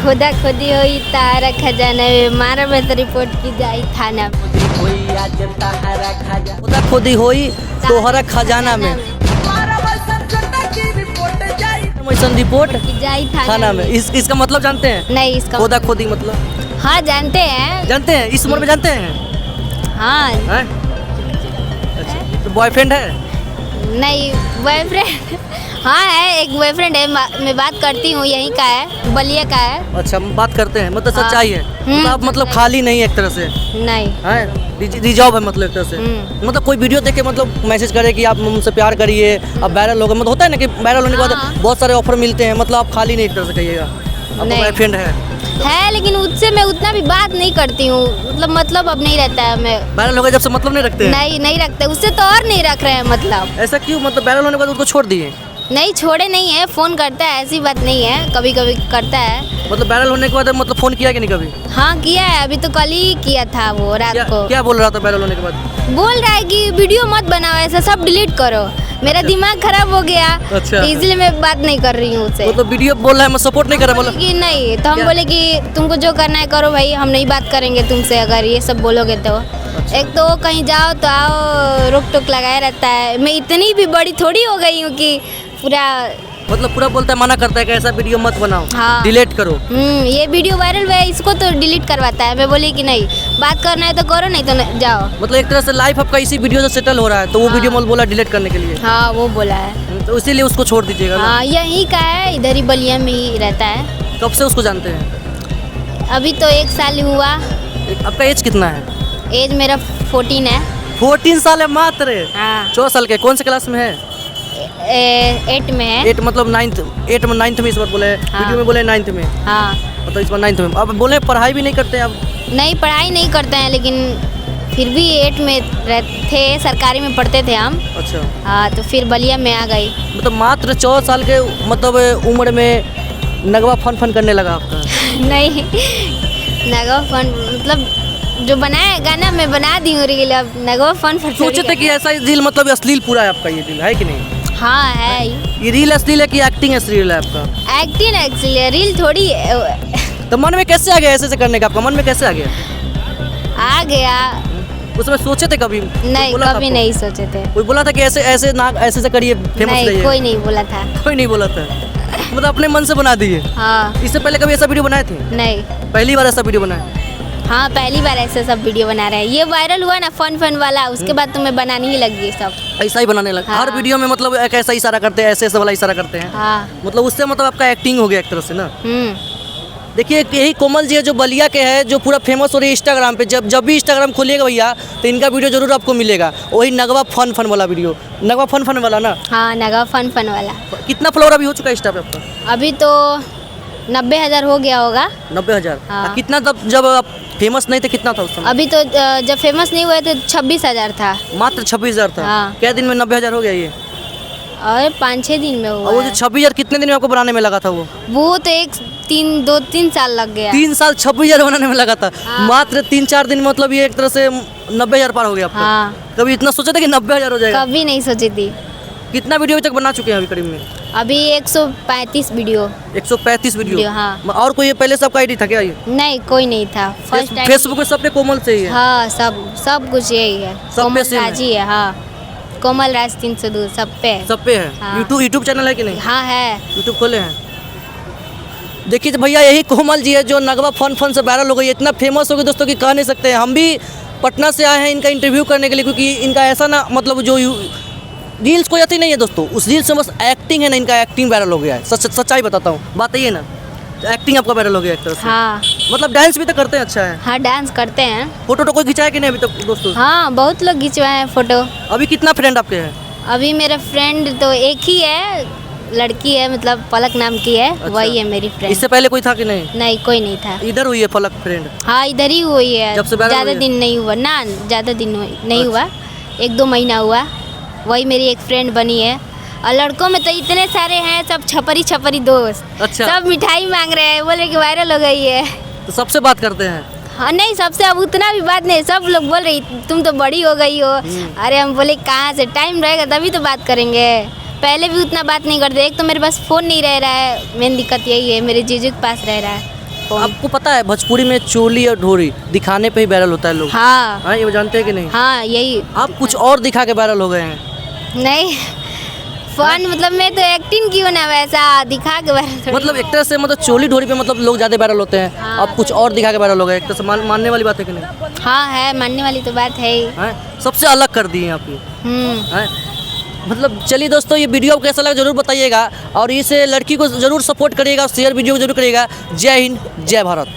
खुदा खुदी हुई तारा खजाना में मारा में तो रिपोर्ट की जाई थाना खुदा खुदी होई तोहरा खजाना में वैसन रिपोर्ट की जाई थाना में। इसका मतलब जानते हैं? नहीं इसका खुदा खुदी मतलब हाँ जानते हैं। जानते हैं? इस उम्र में जानते हैं? हाँ हैं? अच्छा, तो बॉयफ्रेंड है? नहीं बॉयफ्रेंड हाँ है, एक बॉयफ्रेंड है, मैं बात करती हूँ, यहीं का है, बलिया का है। अच्छा, बात करते हैं, मतलब हाँ। सच्चाई है। तो आप मतलब खाली नहीं है एक तरह से? नहीं है रिजॉर्व है मतलब एक तरह से। मतलब कोई वीडियो देख के मतलब मैसेज करे कि आप मुझसे प्यार करिए, अब वायरल होगा, मतलब होता है ना कि वायरल होने के बाद हाँ। बहुत सारे ऑफर मिलते हैं, मतलब आप खाली नहीं एक तरह से कहिएगा। आपका नहीं। बॉयफ्रेंड है लेकिन उससे मैं उतना भी बात नहीं करती हूँ, मतलब अब नहीं रहता है। मैं वायरल हो गया जब से मतलब नहीं रखते हैं? नहीं रखते, उससे तो और नहीं रख रहे हैं। मतलब ऐसा क्यों? मतलब वायरल होने के बाद उसको छोड़ दिए? नहीं छोड़े नहीं है, फोन करता है, ऐसी बात नहीं है, कभी कभी करता है। मतलब वायरल होने के बाद मतलब फोन किया कि नहीं कभी? हाँ किया है, अभी तो कल ही किया था वो रात को। क्या बोल रहा था वायरल होने के बाद? बोल रहा है कि वीडियो मत बनाओ, ऐसा सब डिलीट करो। मेरा दिमाग खराब हो गया, अच्छा। तो इसलिए मैं बात नहीं कर रही हूँ उससे। मतलब वीडियो बोल रहा है, मैं सपोर्ट नहीं कर रहा बोले मतलब? कि नहीं, तो हम क्या? बोले कि तुमको जो करना है करो भाई, हम नहीं बात करेंगे तुमसे अगर ये सब बोलोगे तो। अच्छा। एक तो कहीं जाओ तो आओ, रोक टोक लगाया रहता है। मैं इतनी भी बड़ी थोड़ी हो गई हूँ कि पूरा मतलब पूरा बोलता है, मना करता है कि ऐसा वीडियो मत बनाओ, हाँ। डिलीट करो। ये वीडियो वायरल हुआ है, इसको तो डिलीट करवाता है। मैं बोली कि नहीं, बात करना है तो करो, नहीं तो जाओ। मतलब एक तरह से लाइफ आपका इसी वीडियो से सेटल हो रहा है, तो वो वीडियो मत बोला डिलीट करने के लिए। हाँ वो बोला है। तो इसीलिए उसको छोड़ दीजिएगा ना? हाँ यहीं का है, इधर ही बलिया में ही रहता है। कब से उसको जानते हैं? अभी तो 1 साल ही हुआ। आपका एज कितना है? एज मेरा 14 है। 14 साल है मात्र? हाँ 14 साल के। कौन से क्लास में है? 8 में है। 8 मतलब 8 में 9th में इस बार बोले? वीडियो में बोले 9th में? हाँ मतलब इस बार 9th में। अब बोले पढ़ाई भी नहीं करते आप? नहीं पढ़ाई नहीं करते हैं, लेकिन फिर भी 8 में थे, सरकारी में पढ़ते थे हम। अच्छा। हाँ तो फिर बलिया में आ गई। मतलब मात्र 14 साल के मतलब उम्र में नगवा फन करने लगा आपका? नहीं नगवा फन मतलब जो बनाया गाना मैं बना दी हूँ रील, अब नगवा फन सोचे थे कि ऐसा ही रील मतलब अश्लील पूरा है आपका, ये रील है कि नहीं? हाँ है। ये रील अश्लील है कि एक्टिंग अश्लील है आपका? एक्टिंग एक्चुअली, रील थोड़ी है। तो मन में कैसे आ गया ऐसे करने का? आपका मन में कैसे आ गया? आ गया। उसमें सोचे थे कभी? नहीं कभी नहीं सोचे थे। कोई बोला था कि ऐसे ऐसे ना ऐसे से करिए, फेमस नहीं रहिए? कोई नहीं बोला था। कोई नहीं बोला था, मतलब अपने मन से बना दिए। हाँ इससे पहले कभी ऐसा वीडियो बनाए थे? नहीं। पहली बार ऐसा वीडियो बनाए? हाँ पहली बार ऐसे सब वीडियो बना रहे हैं। ये वायरल हुआ ना फन वाला, उसके बाद तो मैं बनाने ही लग गई सब। ऐसा ही बनाने लगा? हाँ। हर वीडियो में मतलब एक ऐसा इशारा करते हैं, ऐसे ऐसे वाला इशारा करते हैं? हाँ मतलब उससे मतलब आपका एक्टिंग हो गया एक तरह से ना? हम्म। देखिए यही कोमल जी है जो बलिया के हैं, जो पूरा फेमस हो रही है इंस्टाग्राम पे। जब भी इंस्टाग्राम खोलिएगा भैया तो इनका वीडियो जरूर आपको मिलेगा, वही नगवा फन वाला वीडियो। नगवा फन वाला ना? हाँ नगवा फन वाला। कितना फॉलोअर अभी हो चुका है इंस्टा पे आपका? अभी तो 90,000 हो गया होगा। 90,000? हाँ। कितना तब जब आप फेमस नहीं थे कितना था उस समय? अभी तो जब फेमस नहीं हुए थे 26,000 था। मात्र 26,000 था? हाँ। क्या दिन में 90,000 हो गया ये? और 5-6 दिन में और हुआ वो है। जो 26,000 कितने दिन में आपको बनाने में लगा था? वो तो 2-3 साल लग गया। 3 साल 26,000 बनाने में लगा था? हाँ। मात्र 3-4 दिन में मतलब ये एक तरह से 90,000 पार हो गया आपका? हाँ कभी इतना सोचा था कि 90,000 हो जाएगा? कभी नहीं सोची थी। कितना वीडियो अभी तक बना चुके हैं अभी करीब में? अभी 135 वीडियो। 135 वीडियो? हाँ। और कोई पहले सबका आईडी था क्या ये? नहीं कोई नहीं था, फर्स्ट टाइम। फेसबुक पे सब पे कोमल से ही है? हाँ सब कुछ यही है। पे कोमल सेम है? राज ही है। हाँ कोमल राज 302 सब पे। सब पे है? हाँ। यूट्यूब चैनल है कि नहीं? हाँ है। यूट्यूब खोले हैं? देखिए तो भैया यही कोमल जी है जो नगवा फन से वायरल हो गई, इतना फेमस हो गई दोस्तों कि कह नहीं सकते हैं। हम भी पटना से आए हैं इनका इंटरव्यू करने के लिए, क्योंकि इनका ऐसा ना मतलब जो रील्स कोई आती नहीं है दोस्तों, उस रील्स में बस एक्टिंग है ना, इनका एक्टिंग वायरल हो गया है। सच्चाई बताता हूँ, बात ये ना, एक्टिंग आपका वायरल हो गया एक तरह से। हाँ मतलब डांस भी तो करते हैं? अच्छा है। हाँ डांस करते हैं। फोटो तो कोई खिंचाया कि नहीं अभी तक दोस्तों? हाँ बहुत लोग खिंचवाए हैं फोटो। अभी कितना फ्रेंड आपके हैं? अभी मेरा फ्रेंड तो एक ही है, लड़की है, मतलब पलक नाम की है। अच्छा। वही है मेरी फ्रेंड। इससे पहले कोई था कि नहीं? नहीं कोई नहीं था। इधर हुई है फलक फ्रेंड? हाँ इधर ही हुई है। जब से वायरल ज़्यादा हुई है? दिन नहीं हुआ ना, ज़्यादा दिन नहीं हुआ, 1-2 महीना हुआ। वही मेरी एक फ्रेंड बनी है। और लड़कों में तो इतने सारे हैं, सब छपरी दोस्त। अच्छा। सब मिठाई मांग रहे हैं, बोले कि वायरल हो गई है। तो सबसे बात करते हैं? हाँ नहीं सबसे अब उतना भी बात नहीं, सब लोग बोल रही तुम तो बड़ी हो गई हो। अरे हम बोले कहाँ से, टाइम रहेगा तभी तो बात करेंगे। पहले भी उतना बात नहीं करते। एक तो मेरे पास फ़ोन नहीं रह रहा है, मेन दिक्कत यही है, मेरे जीजू के पास रह रहा है। कौन? आपको पता है भोजपुरी में चोली और ढोरी दिखाने पे ही वायरल होता है लोग। हाँ हाँ, ये वो जानते हैं कि नहीं? हाँ यही। आप कुछ और दिखा के वायरल हो गए हैं। नहीं फन मतलब मैं तो एक्टिंग की हूँ ना, वैसा दिखा के वायरल मतलब एक तरह से मतलब चोली ढोरी पे मतलब लोग ज़्यादा वायरल होते हैं। हाँ। आप कुछ और दिखा के वायरल हो गए, एक तरह से मानने वाली बात है कि नहीं? हाँ है, मानने वाली तो बात है ही। हैं? सबसे अलग कर दिए आप ये। हम्म। हैं? मतलब चलिए दोस्तों, ये वीडियो आपको कैसा लगा जरूर बताइएगा और इस लड़की को जरूर सपोर्ट करिएगा और शेयर वीडियो को जरूर करिएगा। जय हिंद, जय भारत।